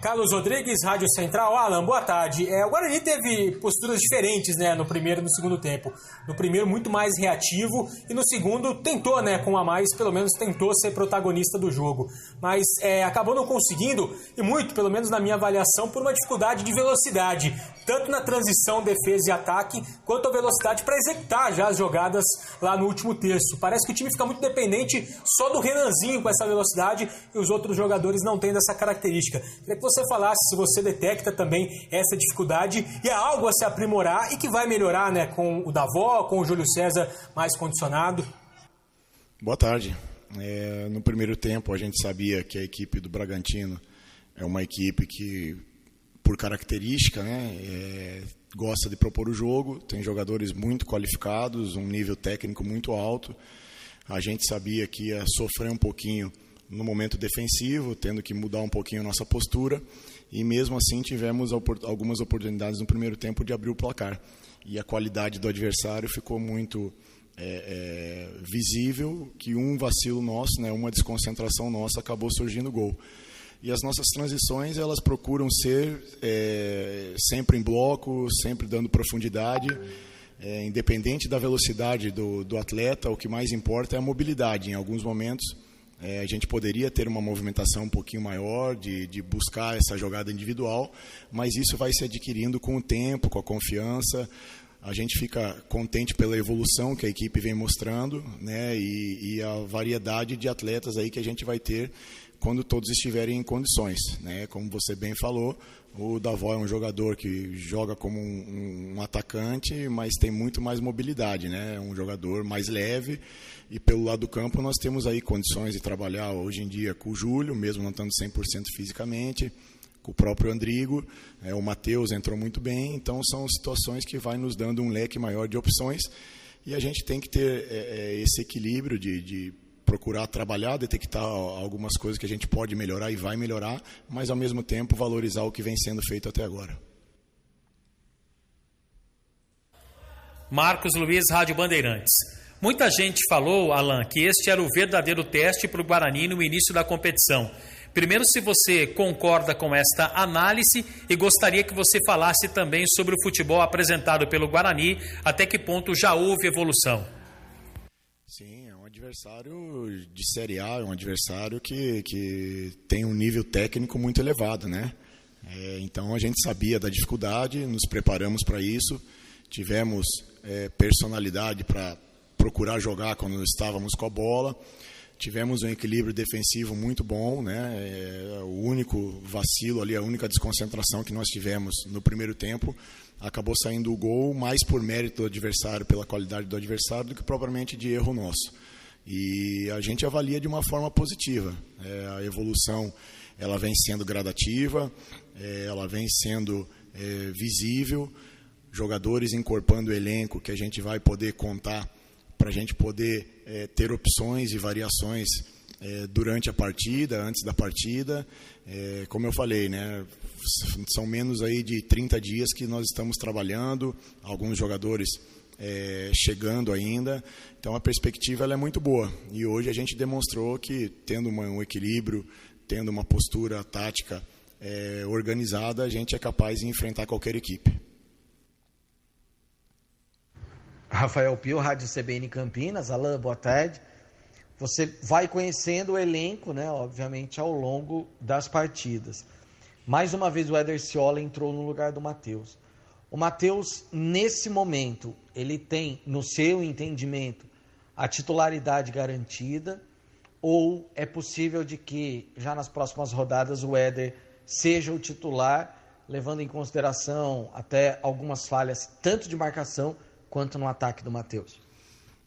Carlos Rodrigues, Rádio Central. Alan, boa tarde. O Guarani teve posturas diferentes, né, no primeiro e no segundo tempo. No primeiro, muito mais reativo, e no segundo, tentou, né, com a mais, pelo menos tentou ser protagonista do jogo. Mas acabou não conseguindo, e muito, pelo menos na minha avaliação, por uma dificuldade de velocidade, tanto na transição, defesa e ataque, quanto a velocidade para executar já as jogadas lá no último terço. Parece que o time fica muito dependente só do Renanzinho com essa velocidade, e os outros jogadores não têm essa característica. Queria que você falasse se você detecta também essa dificuldade e é algo a se aprimorar e que vai melhorar, né, com o Davó, com o Júlio César mais condicionado. Boa tarde. No primeiro tempo a gente sabia que a equipe do Bragantino é uma equipe que, por característica, né, gosta de propor o jogo, tem jogadores muito qualificados, um nível técnico muito alto. A gente sabia que ia sofrer um pouquinho no momento defensivo, tendo que mudar um pouquinho a nossa postura, e mesmo assim tivemos algumas oportunidades no primeiro tempo de abrir o placar. E a qualidade do adversário ficou muito visível, que um vacilo nosso, né, uma desconcentração nossa, acabou surgindo gol. E as nossas transições, elas procuram ser sempre em bloco, sempre dando profundidade. Independente da velocidade do atleta, o que mais importa é a mobilidade. Em alguns momentos, a gente poderia ter uma movimentação um pouquinho maior, de buscar essa jogada individual, mas isso vai se adquirindo com o tempo, com a confiança. A gente fica contente pela evolução que a equipe vem mostrando, né, e a variedade de atletas aí que a gente vai ter quando todos estiverem em condições, né? Como você bem falou, o Davó é um jogador que joga como um atacante, mas tem muito mais mobilidade, né? É um jogador mais leve, e pelo lado do campo nós temos aí condições de trabalhar hoje em dia com o Júlio, mesmo não estando 100% fisicamente, com o próprio Andrigo, o Matheus entrou muito bem, então são situações que vai nos dando um leque maior de opções, e a gente tem que ter esse equilíbrio de procurar trabalhar, detectar algumas coisas que a gente pode melhorar e vai melhorar, mas ao mesmo tempo valorizar o que vem sendo feito até agora. Marcos Luiz, Rádio Bandeirantes. Muita gente falou, Alan, que este era o verdadeiro teste para o Guarani no início da competição. Primeiro, se você concorda com esta análise, e gostaria que você falasse também sobre o futebol apresentado pelo Guarani, até que ponto já houve evolução. Sim, é um adversário de Série A, é um adversário que tem um nível técnico muito elevado, né? Então a gente sabia da dificuldade, nos preparamos para isso, tivemos personalidade para procurar jogar quando estávamos com a bola, tivemos um equilíbrio defensivo muito bom, né? O único vacilo ali, a única desconcentração que nós tivemos no primeiro tempo, acabou saindo o gol mais por mérito do adversário, pela qualidade do adversário, do que propriamente de erro nosso. E a gente avalia de uma forma positiva. A evolução, ela vem sendo gradativa, ela vem sendo visível, jogadores encorpando o elenco que a gente vai poder contar para a gente poder ter opções e variações durante a partida, antes da partida. Como eu falei, né, são menos aí de 30 dias que nós estamos trabalhando, alguns jogadores chegando ainda, então a perspectiva ela é muito boa, e hoje a gente demonstrou que tendo um equilíbrio, tendo uma postura tática organizada, a gente é capaz de enfrentar qualquer equipe. Rafael Pio, Rádio CBN Campinas. Alan, boa tarde. Você vai conhecendo o elenco, né, obviamente, ao longo das partidas. Mais uma vez o Éder Ciola entrou no lugar do Matheus. O Matheus, nesse momento, ele tem, no seu entendimento, a titularidade garantida, ou é possível de que já nas próximas rodadas o Éder seja o titular, levando em consideração até algumas falhas, tanto de marcação quanto no ataque do Matheus?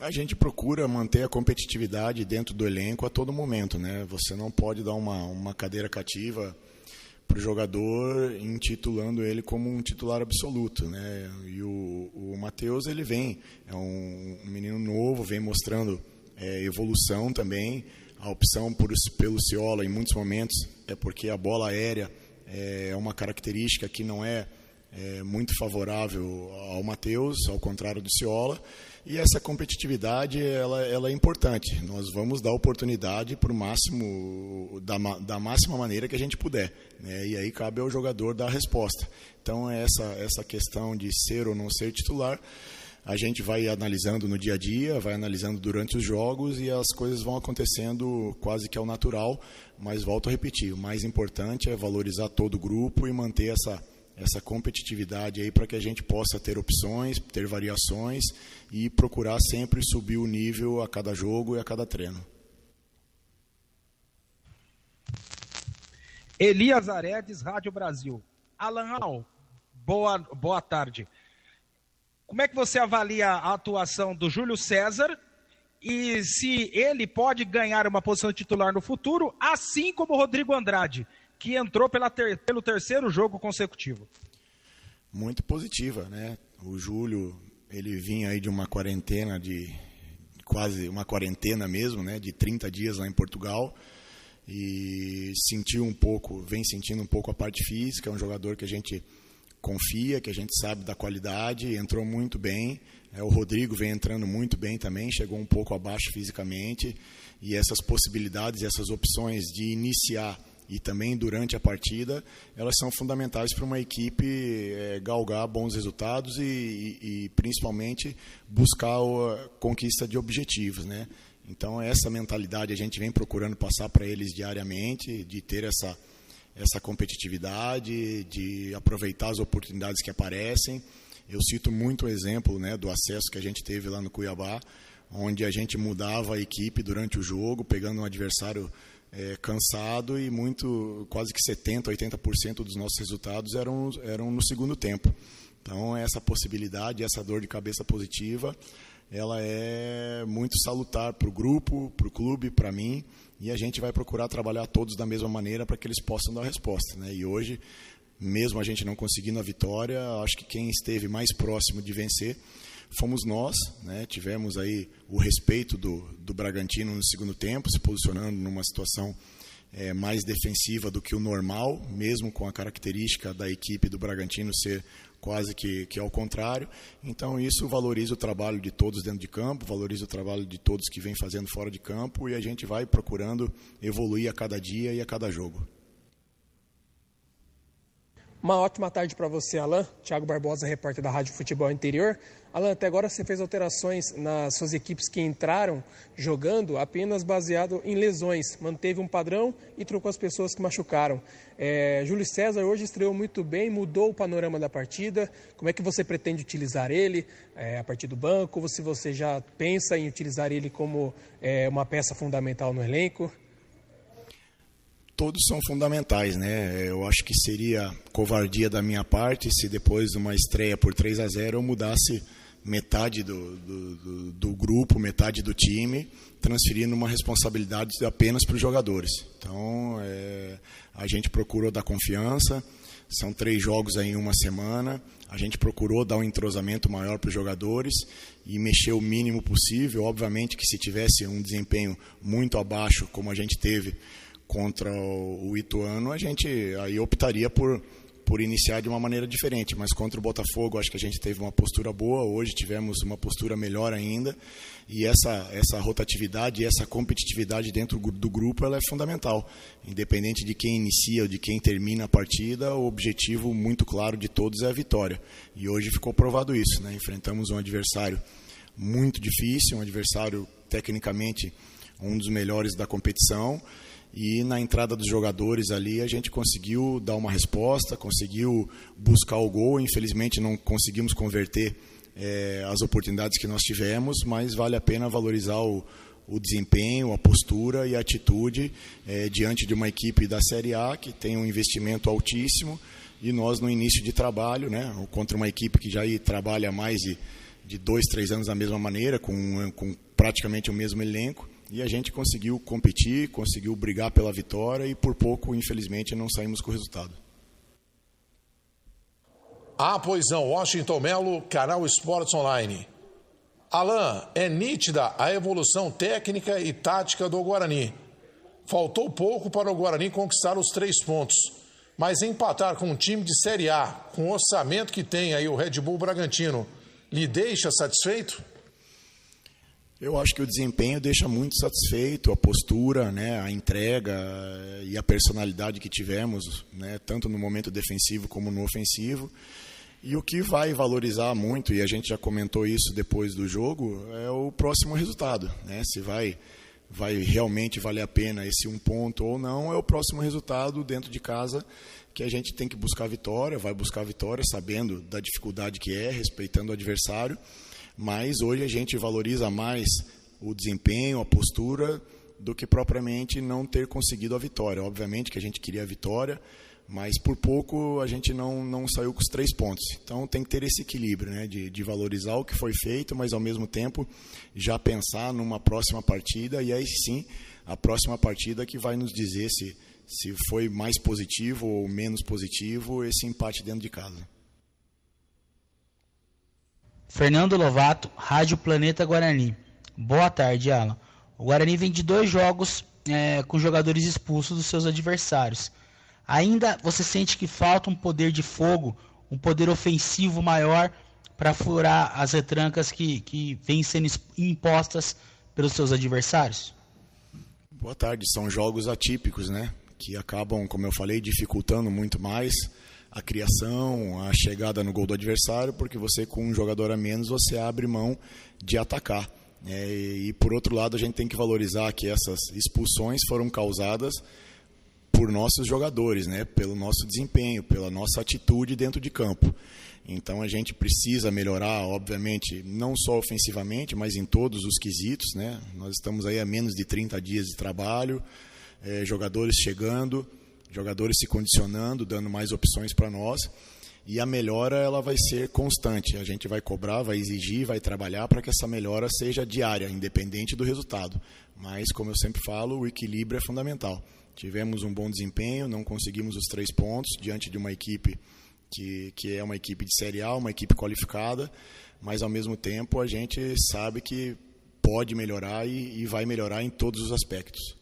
A gente procura manter a competitividade dentro do elenco a todo momento, né? Você não pode dar uma cadeira cativa para o jogador, intitulando ele como um titular absoluto, né? E o Matheus, ele vem, é um menino novo, vem mostrando evolução também. A opção pelo Ciola, em muitos momentos, é porque a bola aérea é uma característica que não é muito favorável ao Matheus, ao contrário do Ciola. E essa competitividade ela é importante. Nós vamos dar oportunidade para o máximo, da máxima maneira que a gente puder, né? E aí cabe ao jogador dar a resposta. Então essa questão de ser ou não ser titular, a gente vai analisando no dia a dia, vai analisando durante os jogos e as coisas vão acontecendo quase que ao natural, mas volto a repetir, o mais importante é valorizar todo o grupo e manter essa competitividade aí para que a gente possa ter opções, ter variações e procurar sempre subir o nível a cada jogo e a cada treino. Elias Aredes, Rádio Brasil. Alan, boa tarde. Como é que você avalia a atuação do Júlio César e se ele pode ganhar uma posição de titular no futuro, assim como o Rodrigo Andrade, que entrou pelo terceiro jogo consecutivo? Muito positiva, né? O Júlio, ele vinha aí de uma quarentena, quase uma quarentena mesmo, né? De 30 dias lá em Portugal, e vem sentindo um pouco a parte física. É um jogador que a gente confia, que a gente sabe da qualidade, entrou muito bem. O Rodrigo vem entrando muito bem também, chegou um pouco abaixo fisicamente, e essas possibilidades, essas opções de iniciar e também durante a partida, elas são fundamentais para uma equipe galgar bons resultados e principalmente buscar a conquista de objetivos, né? Então essa mentalidade a gente vem procurando passar para eles diariamente, de ter essa competitividade, de aproveitar as oportunidades que aparecem. Eu cito muito o exemplo, né, do acesso que a gente teve lá no Cuiabá, onde a gente mudava a equipe durante o jogo, pegando um adversário cansado, e quase que 70%, 80% dos nossos resultados eram no segundo tempo. Então essa possibilidade, essa dor de cabeça positiva, ela é muito salutar para o grupo, para o clube, para mim, e a gente vai procurar trabalhar todos da mesma maneira para que eles possam dar a resposta, né? E hoje, mesmo a gente não conseguindo a vitória, acho que quem esteve mais próximo de vencer fomos nós, né? Tivemos aí o respeito do Bragantino no segundo tempo, se posicionando numa situação mais defensiva do que o normal, mesmo com a característica da equipe do Bragantino ser quase que ao contrário. Então isso valoriza o trabalho de todos dentro de campo, valoriza o trabalho de todos que vem fazendo fora de campo, e a gente vai procurando evoluir a cada dia e a cada jogo. Uma ótima tarde para você, Alan. Thiago Barbosa, repórter da Rádio Futebol Interior. Alan, até agora você fez alterações nas suas equipes que entraram jogando apenas baseado em lesões. Manteve um padrão e trocou as pessoas que machucaram. Júlio César hoje estreou muito bem, mudou o panorama da partida. Como é que você pretende utilizar ele a partir do banco? Ou se você já pensa em utilizar ele como uma peça fundamental no elenco? Todos são fundamentais, né? Eu acho que seria covardia da minha parte se depois de uma estreia por 3-0 eu mudasse metade do grupo, metade do time, transferindo uma responsabilidade apenas para os jogadores. Então, a gente procurou dar confiança, são 3 jogos aí em uma semana, a gente procurou dar um entrosamento maior para os jogadores e mexer o mínimo possível. Obviamente que se tivesse um desempenho muito abaixo, como a gente teve contra o Ituano, a gente aí optaria por iniciar de uma maneira diferente, mas contra o Botafogo acho que a gente teve uma postura boa, hoje tivemos uma postura melhor ainda, e essa rotatividade e essa competitividade dentro do grupo, ela é fundamental, independente de quem inicia ou de quem termina a partida, o objetivo muito claro de todos é a vitória, e hoje ficou provado isso, né? Enfrentamos um adversário muito difícil, um adversário tecnicamente um dos melhores da competição, e na entrada dos jogadores ali a gente conseguiu dar uma resposta, conseguiu buscar o gol. Infelizmente não conseguimos converter as oportunidades que nós tivemos, mas vale a pena valorizar o desempenho, a postura e a atitude diante de uma equipe da Série A que tem um investimento altíssimo, e nós no início de trabalho, né, contra uma equipe que já trabalha há mais de 2, 3 anos da mesma maneira, com praticamente o mesmo elenco. E a gente conseguiu competir, conseguiu brigar pela vitória e por pouco, infelizmente, não saímos com o resultado. Pois não, Washington Melo, Canal Esportes Online. Alan, é nítida a evolução técnica e tática do Guarani. Faltou pouco para o Guarani conquistar os 3 pontos, mas empatar com um time de Série A, com o orçamento que tem aí o Red Bull Bragantino, lhe deixa satisfeito? Eu acho que o desempenho deixa muito satisfeito, a postura, né, a entrega e a personalidade que tivemos, né, tanto no momento defensivo como no ofensivo. E o que vai valorizar muito, e a gente já comentou isso depois do jogo, é o próximo resultado, né? Se vai realmente valer a pena esse 1 ponto ou não, é o próximo resultado dentro de casa, que a gente tem que buscar a vitória, vai buscar a vitória sabendo da dificuldade que é, respeitando o adversário, mas hoje a gente valoriza mais o desempenho, a postura, do que propriamente não ter conseguido a vitória. Obviamente que a gente queria a vitória, mas por pouco a gente não saiu com os 3 pontos. Então tem que ter esse equilíbrio, né, de valorizar o que foi feito, mas ao mesmo tempo já pensar numa próxima partida, e aí sim, a próxima partida que vai nos dizer se foi mais positivo ou menos positivo esse empate dentro de casa. Fernando Lovato, Rádio Planeta Guarani. Boa tarde, Alan. O Guarani vem de 2 jogos com jogadores expulsos dos seus adversários. Ainda você sente que falta um poder de fogo, um poder ofensivo maior para furar as retrancas que vêm sendo impostas pelos seus adversários? Boa tarde. São jogos atípicos, né? Que acabam, como eu falei, dificultando muito mais a criação, a chegada no gol do adversário, porque você, com um jogador a menos, você abre mão de atacar. E por outro lado, a gente tem que valorizar que essas expulsões foram causadas por nossos jogadores, né? Pelo nosso desempenho, pela nossa atitude dentro de campo. Então a gente precisa melhorar, obviamente, não só ofensivamente, mas em todos os quesitos, né? Nós estamos aí a menos de 30 dias de trabalho, jogadores chegando, jogadores se condicionando, dando mais opções para nós, e a melhora ela vai ser constante. A gente vai cobrar, vai exigir, vai trabalhar para que essa melhora seja diária, independente do resultado. Mas, como eu sempre falo, o equilíbrio é fundamental. Tivemos um bom desempenho, não conseguimos os 3 pontos diante de uma equipe que é uma equipe de Série A, uma equipe qualificada, mas ao mesmo tempo a gente sabe que pode melhorar e vai melhorar em todos os aspectos.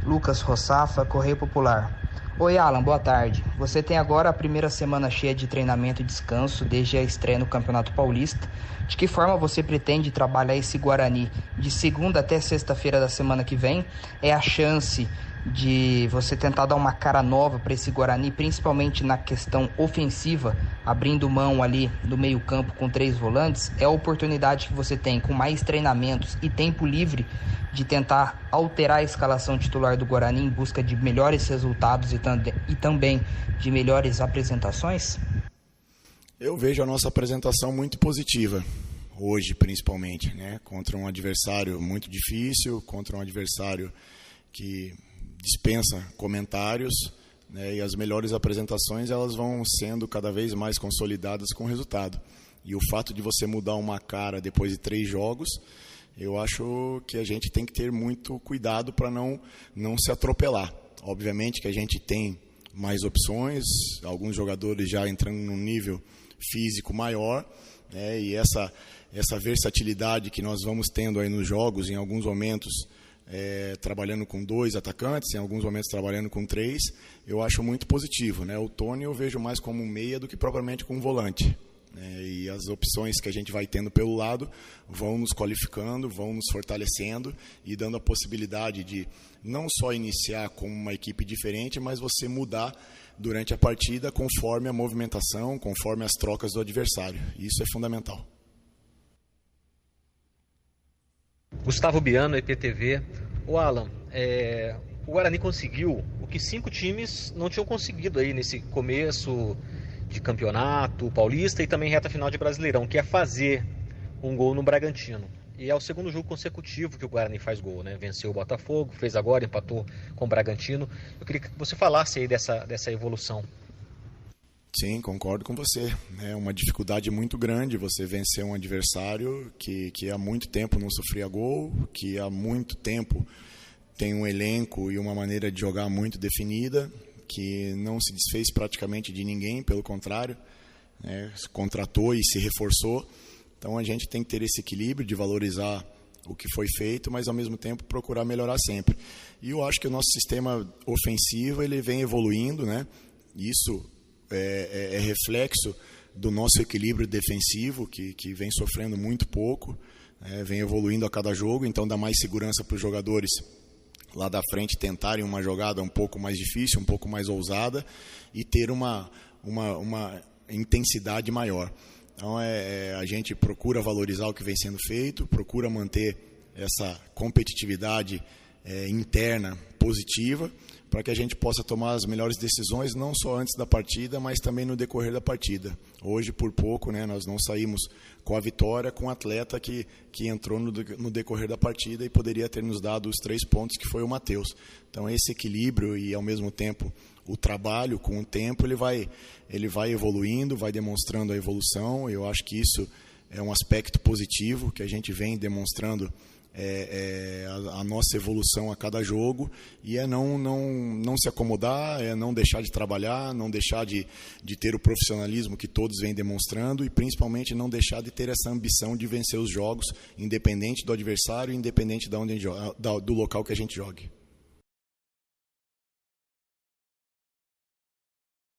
Lucas Rossafa, Correio Popular. Oi, Alan, boa tarde. Você tem agora a primeira semana cheia de treinamento e descanso desde a estreia no Campeonato Paulista. De que forma você pretende trabalhar esse Guarani de segunda até sexta-feira da semana que vem? É a chance de você tentar dar uma cara nova para esse Guarani, principalmente na questão ofensiva, abrindo mão ali do meio-campo com 3 volantes? É a oportunidade que você tem, com mais treinamentos e tempo livre, de tentar alterar a escalação titular do Guarani em busca de melhores resultados e também de melhores apresentações? Eu vejo a nossa apresentação muito positiva, hoje principalmente, né? Contra um adversário muito difícil, contra um adversário que dispensa comentários, né? E as melhores apresentações elas vão sendo cada vez mais consolidadas com o resultado. E o fato de você mudar uma cara depois de 3 jogos, eu acho que a gente tem que ter muito cuidado para não se atropelar. Obviamente que a gente tem mais opções, alguns jogadores já entrando num nível físico maior, né? E essa versatilidade que nós vamos tendo aí nos jogos, em alguns momentos trabalhando com 2 atacantes, em alguns momentos trabalhando com 3, eu acho muito positivo, né? O Tony eu vejo mais como um meia do que propriamente como um volante. E as opções que a gente vai tendo pelo lado vão nos qualificando, vão nos fortalecendo e dando a possibilidade de não só iniciar com uma equipe diferente, mas você mudar durante a partida conforme a movimentação, conforme as trocas do adversário. Isso é fundamental. Gustavo Biano, IPTV. O Alan, o Guarani conseguiu o que 5 times não tinham conseguido aí nesse começo de campeonato paulista e também reta final de Brasileirão, que é fazer um gol no Bragantino. E é o segundo jogo consecutivo que o Guarani faz gol, né? Venceu o Botafogo, fez agora, empatou com o Bragantino. Eu queria que você falasse aí dessa evolução. Sim, concordo com você. É uma dificuldade muito grande você vencer um adversário que há muito tempo não sofria gol, que há muito tempo tem um elenco e uma maneira de jogar muito definida, que não se desfez praticamente de ninguém, pelo contrário, né? Se contratou e se reforçou. Então a gente tem que ter esse equilíbrio de valorizar o que foi feito, mas ao mesmo tempo procurar melhorar sempre. E eu acho que o nosso sistema ofensivo ele vem evoluindo, né? Isso é reflexo do nosso equilíbrio defensivo, que vem sofrendo muito pouco, vem evoluindo a cada jogo, então dá mais segurança para os jogadores lá da frente tentarem uma jogada um pouco mais difícil, um pouco mais ousada e ter uma intensidade maior. Então a gente procura valorizar o que vem sendo feito, procura manter essa competitividade interna positiva, para que a gente possa tomar as melhores decisões, não só antes da partida, mas também no decorrer da partida. Hoje, por pouco, nós não saímos com a vitória, com um atleta que entrou no decorrer da partida e poderia ter nos dado os 3 pontos, que foi o Matheus. Então, esse equilíbrio e, ao mesmo tempo, o trabalho, com o tempo, ele vai evoluindo, vai demonstrando a evolução. Eu acho que isso é um aspecto positivo, que a gente vem demonstrando a nossa evolução a cada jogo, e não se acomodar, não deixar de trabalhar, não deixar de ter o profissionalismo que todos vêm demonstrando, e principalmente não deixar de ter essa ambição de vencer os jogos, independente do adversário, independente do local que a gente jogue.